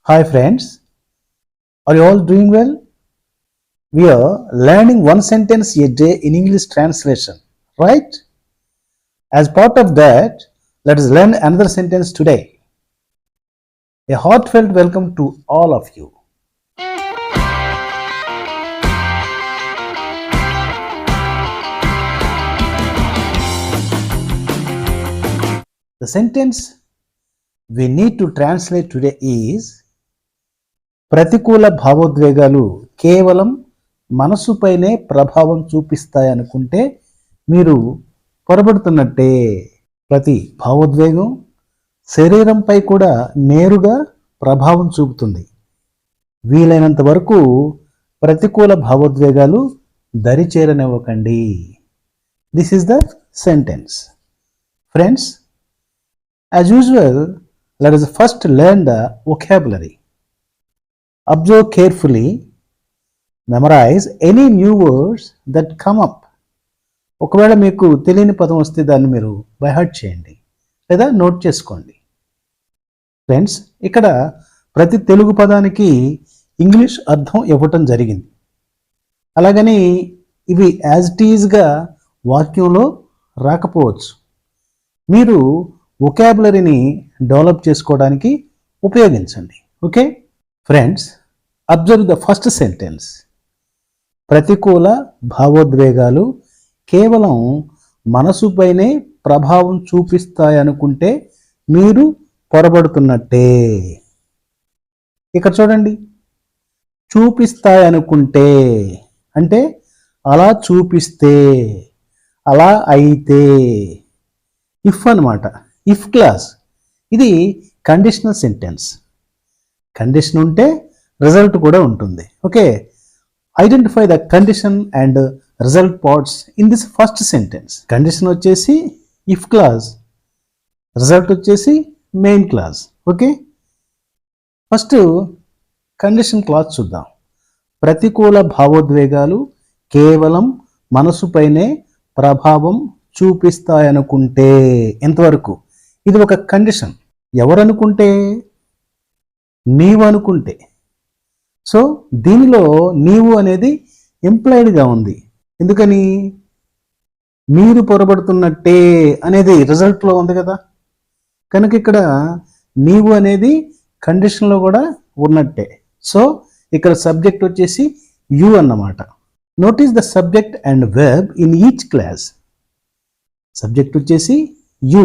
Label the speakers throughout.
Speaker 1: Hi friends, are you all doing well? We are learning one sentence a day in English translation, right? As part of that, let us learn another sentence today. A heartfelt welcome to all of you. The sentence we need to translate today is ప్రతికూల భావోద్వేగాలు కేవలం మనసుపైనే ప్రభావం చూపిస్తాయనుకుంటే మీరు పొరబడుతున్నట్టే. ప్రతి భావోద్వేగం శరీరంపై కూడా నేరుగా ప్రభావం చూపుతుంది. వీలైనంత వరకు ప్రతికూల భావోద్వేగాలు దరిచేరనివ్వకండి. This is the sentence. Friends, as usual, let us first learn the vocabulary. Observe carefully, memorize any new words that come up. ఒకవేళ మీకు తెలియని పదం వస్తే దాన్ని మీరు బై హార్ట్ చేయండి లేదా నోట్ చేసుకోండి. ఫ్రెండ్స్, ఇక్కడ ప్రతి తెలుగు పదానికి ఇంగ్లీష్ అర్థం ఇవ్వటం జరిగింది. అలాగని ఇవి యాజ్ ఇట్ ఈజ్గా వాక్యంలో రాకపోవచ్చు. మీరు వొకాబులరీని డెవలప్ చేసుకోవడానికి ఉపయోగించండి. Okay friends, observe the first sentence. ప్రతికూల భావోద్వేగాలు కేవలం మనసుపైనే ప్రభావం చూపిస్తాయనుకుంటే మీరు పొరబడుతున్నట్టే. ఇక్కడ చూడండి, చూపిస్తాయనుకుంటే అంటే అలా చూపిస్తే, అలా అయితే. ఇఫ్ అన్నమాట, ఇఫ్ క్లాస్. ఇది కండిషనల్ సెంటెన్స్. కండిషన్ ఉంటే రిజల్ట్ కూడా ఉంటుంది. Okay, identify the condition and result parts in this first sentence. Condition వచ్చేసి ఇఫ్ క్లాస్, రిజల్ట్ వచ్చేసి main class. Okay, first condition class చూద్దాం. ప్రతికూల భావోద్వేగాలు కేవలం మనసుపైనే ప్రభావం చూపిస్తాయనుకుంటే. ఎంతవరకు ఇది ఒక కండిషన్. ఎవరనుకుంటే? నీవు అనుకుంటే. సో దీనిలో నీవు అనేది ఎంప్లాయిడ్గా ఉంది. ఎందుకని? మీరు పొరబడుతున్నట్టే అనేది రిజల్ట్లో ఉంది కదా, కనుక ఇక్కడ నీవు అనేది కండిషన్లో కూడా ఉన్నట్టే. సో ఇక్కడ సబ్జెక్ట్ వచ్చేసి యు అన్నమాట. Notice the subject and verb in each clause. Subject వచ్చేసి యు.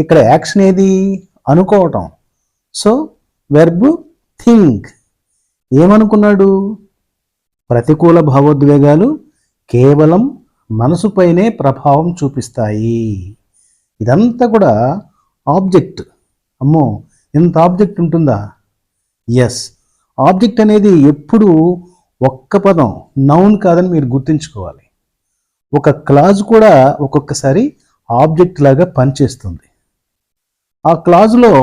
Speaker 1: ఇక్కడ యాక్షన్ ఏది? అనుకోవటం. So verb think. ఏమనుకున్నాడు? ప్రతికూల భావోద్వేగాలు కేవలం మనసుపైనే ప్రభావం చూపిస్తాయి. ఇదంతా కూడా ఆబ్జెక్ట్. అమ్మో, ఇంత ఆబ్జెక్ట్ ఉంటుందా? ఎస్, ఆబ్జెక్ట్ అనేది ఎప్పుడు ఒక్క పదం, నౌన్ కాదని మీరు గుర్తుంచుకోవాలి. ఒక క్లాజ్ కూడా ఒక్కొక్కసారి ఆబ్జెక్ట్ లాగా పనిచేస్తుంది. ఆ క్లాజ్లో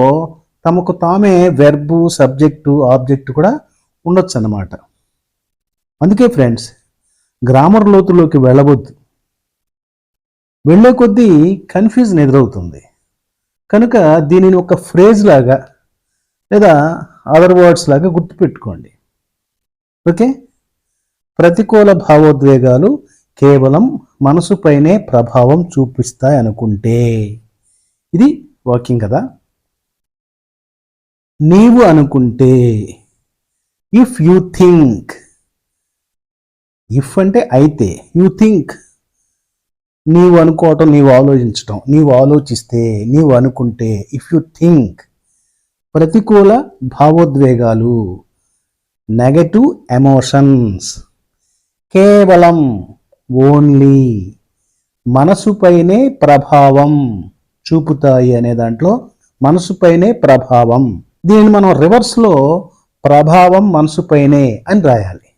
Speaker 1: తమకు తామే వెర్బు, సబ్జెక్టు, ఆబ్జెక్ట్ కూడా ఉండొచ్చు అన్నమాట. అందుకే ఫ్రెండ్స్, గ్రామర్ లోతులోకి వెళ్ళవద్దు. వెళ్ళే కొద్దీ కన్ఫ్యూజన్ ఎదురవుతుంది. కనుక దీనిని ఒక ఫ్రేజ్ లాగా లేదా అదర్ వర్డ్స్ లాగా గుర్తుపెట్టుకోండి. ఓకే, ప్రతికూల భావోద్వేగాలు కేవలం మనసుపైనే ప్రభావం చూపిస్తాయి అనుకుంటే. ఇది వాక్యం కదా. నీవు అనుకుంటే, ఇఫ్ యూ థింక్. ఇఫ్ అంటే అయితే, యూ థింక్ నీవు అనుకోవటం, నీవు ఆలోచించటం, నీవు ఆలోచిస్తే, నీవు అనుకుంటే. If you think. ప్రతికూల భావోద్వేగాలు, నెగటివ్ ఎమోషన్స్, కేవలం ఓన్లీ మనసుపైనే ప్రభావం చూపుతాయి అనే దాంట్లో మనసుపైనే ప్రభావం. దీనిని మనం రివర్స్లో ప్రభావం మనసుపైనే అని రాయాలి.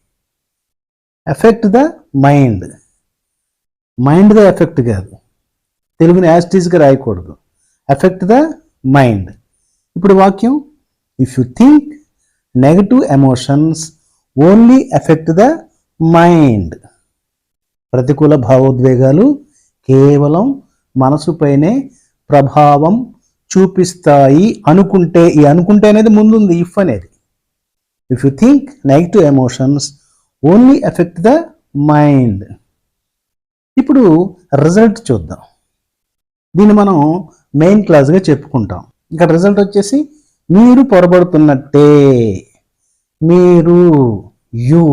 Speaker 1: Effect the mind. Mind the effect కాదు, తెలుగుని యాస్టీస్గా రాయకూడదు. Effect the mind. ఇప్పుడు వాక్యం, if you think negative emotions only effect the mind. ప్రతికూల భావోద్వేగాలు కేవలం మనసుపైనే ప్రభావం చూపిస్తాయి అనుకుంటే, ఈ అనుకుంటే అనేది ముందుంది ఇఫ్ అనేది. If you think negative emotions only effect the mind. ఇప్పుడు రిజల్ట్ చూద్దాం. దీన్ని మనం మెయిన్ క్లాస్గా చెప్పుకుంటాం. ఇక్కడ రిజల్ట్ వచ్చేసి మీరు పొరబడుతున్నట్టే, మీరు, యు,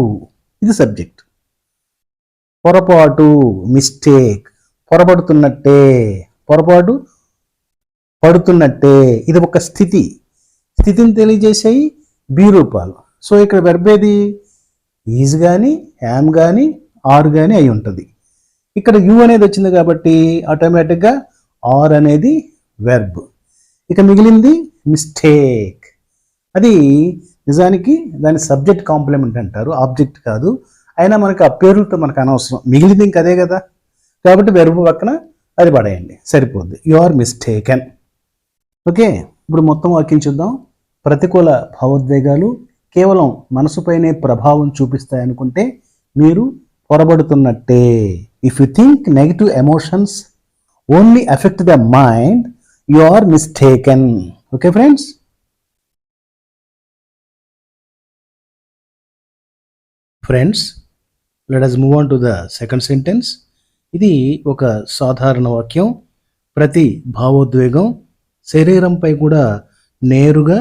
Speaker 1: ఇది సబ్జెక్ట్. పొరపాటు, మిస్టేక్, పొరపడుతున్నట్టే, పొరపాటు పడుతున్నట్టే, ఇది ఒక స్థితి. స్థితిని తెలియజేసేవి బి రూపాలు. సో ఇక్కడ వెర్బ్ ఏది? ఈజ్ కానీ, యామ్ కానీ, ఆర్ కానీ అయి ఉంటుంది. ఇక్కడ యు అనేది వచ్చింది కాబట్టి ఆటోమేటిక్గా ఆర్ అనేది వెర్బ్. ఇక మిగిలింది మిస్టేక్. అది నిజానికి దాని సబ్జెక్ట్ కాంప్లిమెంట్ అంటారు, ఆబ్జెక్ట్ కాదు. అయినా మనకు ఆ పేర్లతో మనకు అనవసరం, మిగిలింది ఇంక అదే కదా. కాబట్టి వెర్బ్ పక్కన అది పడేయండి, సరిపోద్ది. You are mistaken. ఓకే, ఇప్పుడు మొత్తం వాక్యం చూద్దాం. ప్రతికూల భావోద్వేగాలు కేవలం మనసుపైనే ప్రభావం చూపిస్తాయనుకుంటే మీరు పొరబడుతున్నట్టే. If you think negative emotions only effect the mind, you are mistaken. Okay friends. Friends, let us move on to the second sentence. ఇది ఒక సాధారణ వాక్యం. ప్రతి భావోద్వేగం శరీరంపై కూడా నేరుగా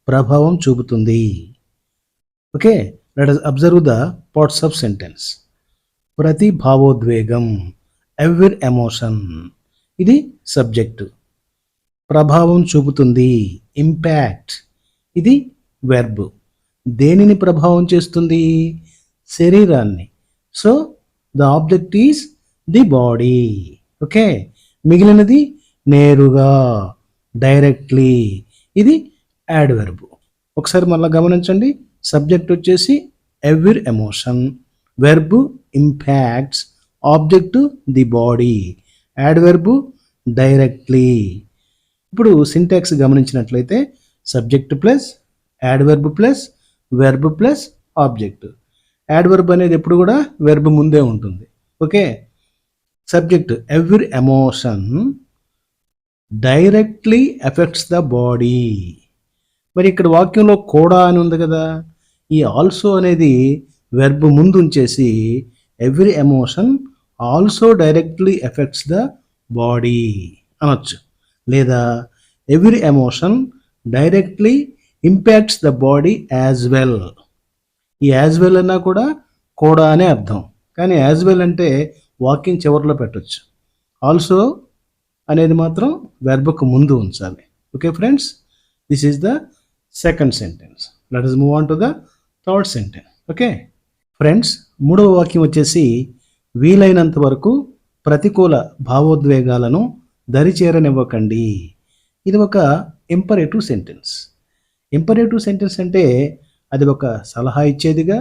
Speaker 1: ప్రభావం చూపుతుంది. Okay, let us observe the parts of sentence. ప్రతి భావోద్వేగం, ఎవ్రీ ఎమోషన్, ఇది సబ్జెక్టు. ప్రభావం చూపుతుంది, ఇంపాక్ట్, ఇది వెర్బ్. దేనిని ప్రభావం చేస్తుంది? శరీరాన్ని. So the object is the body. Okay, మిగిలినది నేరుగా, డైరెక్ట్లీ, ఇది యాడ్వర్బ్. ఒకసారి మళ్ళీ గమనించండి. సబ్జెక్ట్ వచ్చేసి every emotion, verb impacts, object the body, adverb directly. ఇప్పుడు సింటాక్స్ గమనించినట్లయితే subject plus adverb plus verb plus object. Adverb అనేది ఎప్పుడు కూడా వెర్బ్ ముందే ఉంటుంది. Okay, subject every emotion directly effects the body. మరి ఇక్కడ వాక్యంలో కూడా అని ఉంది కదా, ఈ ఆల్సో అనేది వెర్బ్ ముందు ఉంచేసి every emotion also directly effects the body అనొచ్చు. లేదా every emotion directly impacts the body as well. ఈ యాజ్ వెల్ అన్నా కూడా అనే అర్థం, కానీ యాజ్ వెల్ అంటే వాక్యం చివరిలో పెట్టచ్చు. ఆల్సో అనేది మాత్రం వెర్బ్కు ముందు ఉంచాలి. Okay friends, this is the second sentence. Let us move on to the third sentence. Okay friends, మూడవ వాక్యం వచ్చేసి వీలైనంత వరకు ప్రతికూల భావోద్వేగాలను దరిచేరనివ్వకండి. ఇది ఒక ఇంపరేటివ్ సెంటెన్స్. ఇంపరేటివ్ సెంటెన్స్ అంటే అది ఒక సలహా ఇచ్చేదిగా,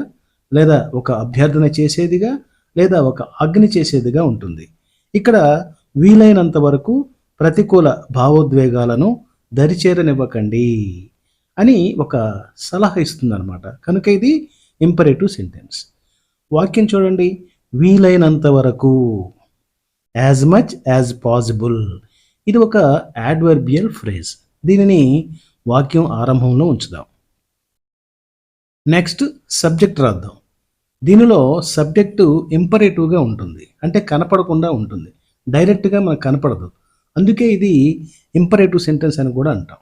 Speaker 1: లేదా ఒక అభ్యర్థన చేసేదిగా, లేదా ఒక ఆజ్ఞ చేసేదిగా ఉంటుంది. ఇక్కడ వీలైనంత వరకు ప్రతికూల భావోద్వేగాలను దరిచేరనివ్వకండి అని ఒక సలహా ఇస్తుందన్నమాట. కనుక ఇది ఇంపరేటివ్ సెంటెన్స్. వాక్యం చూడండి. వీలైనంత వరకు, యాజ్ మచ్ యాజ్ పాసిబుల్, ఇది ఒక యాడ్వర్బియల్ ఫ్రేజ్. దీనిని వాక్యం ఆరంభంలో ఉంచుదాం. నెక్స్ట్ సబ్జెక్ట్ రాద్దాం. దీనిలో సబ్జెక్టు ఇంపరేటివ్గా ఉంటుంది, అంటే కనపడకుండా ఉంటుంది, డైరెక్ట్గా మనకు కనపడదు. అందుకే ఇది ఇంపరేటివ్ సెంటెన్స్ అని కూడా అంటాం.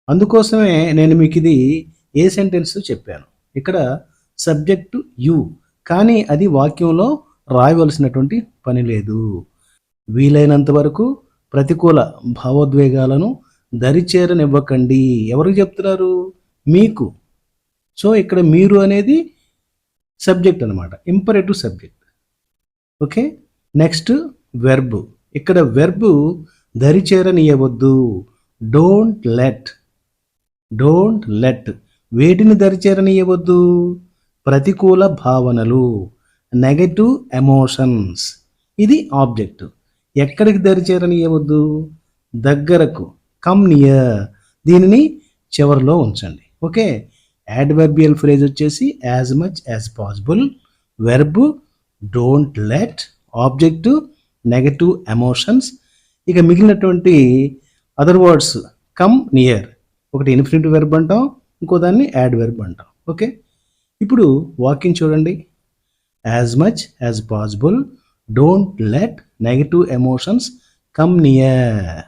Speaker 1: అందుకోసమే నేను మీకు ఇది ఏ సెంటెన్స్ చెప్పాను. ఇక్కడ సబ్జెక్టు యు, కానీ అది వాక్యంలో రాయవలసినటువంటి పని లేదు. వీలైనంత వరకు ప్రతికూల భావోద్వేగాలను దరిచేరనివ్వకండి. ఎవరికి చెప్తున్నారు? మీకు. సో ఇక్కడ మీరు అనేది సబ్జెక్ట్ అనమాట, imperative subject. Okay, next verb. ఇక్కడ వెర్బ్ దరిచేరనియవద్దు. Don't let. వేటిని దరిచేరనియవద్దు? ప్రతికూల భావనలు, నెగటివ్ ఎమోషన్స్, ఇది ఆబ్జెక్ట్. ఎక్కడికి దరిచేరనియవద్దు? దగ్గరకు, కమ్ నియర్, దీనిని చివరిలో ఉంచండి. ఓకే, యాడ్వర్బియల్ ఫ్రేజ్ వచ్చేసి as much as possible, verb don't let, object negative emotions. ఇక మిగిలినటువంటి అదర్ వర్డ్స్ కమ్ నియర్, ఒకటి ఇన్ఫినిటివ్ వెర్బ్ అంటాం, ఇంకో దాన్ని యాడ్ వెర్బ్ అంటాం. ఓకే, ఇప్పుడు వాక్యం చూడండి. As much as possible don't let negative emotions come near.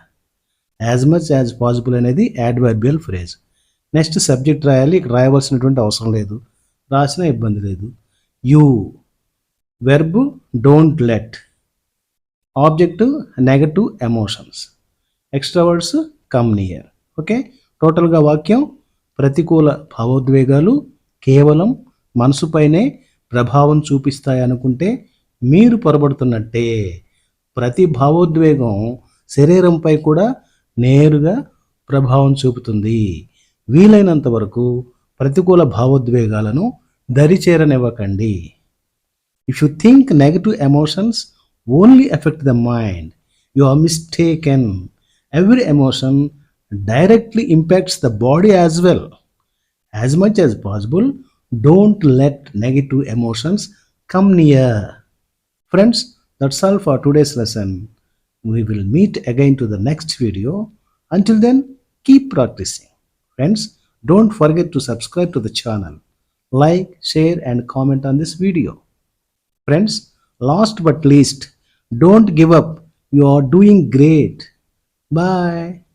Speaker 1: As much as possible అనేది యాడ్వర్బియల్ ఫ్రేజ్. నెక్స్ట్ సబ్జెక్ట్ రాయాలి. ఇక్కడ రాయవలసినటువంటి అవసరం లేదు, రాసినా ఇబ్బంది లేదు. You verb don't let, object negative emotions, extra words come near. Okay, టోటల్గా వాక్యం ప్రతికూల భావోద్వేగాలు కేవలం మనసుపైనే ప్రభావం చూపిస్తాయి అనుకుంటే మీరు పొరబడుతున్నట్టే. ప్రతి భావోద్వేగం శరీరంపై కూడా నేరుగా ప్రభావం చూపుతుంది. వీలైనంత వరకు ప్రతికూల భావోద్వేగాలను దరిచేరనివ్వకండి. If you think negative emotions only effect the mind, you are mistaken. Every emotion directly impacts the body as well. As much as possible, don't let negative emotions come near. Friends, that's all for today's lesson. We will meet again to the next video. Until then, keep practicing. Friends, don't forget to subscribe to the channel, like, share and comment on this video. Friends, last but least, don't give up. You are doing great. Bye.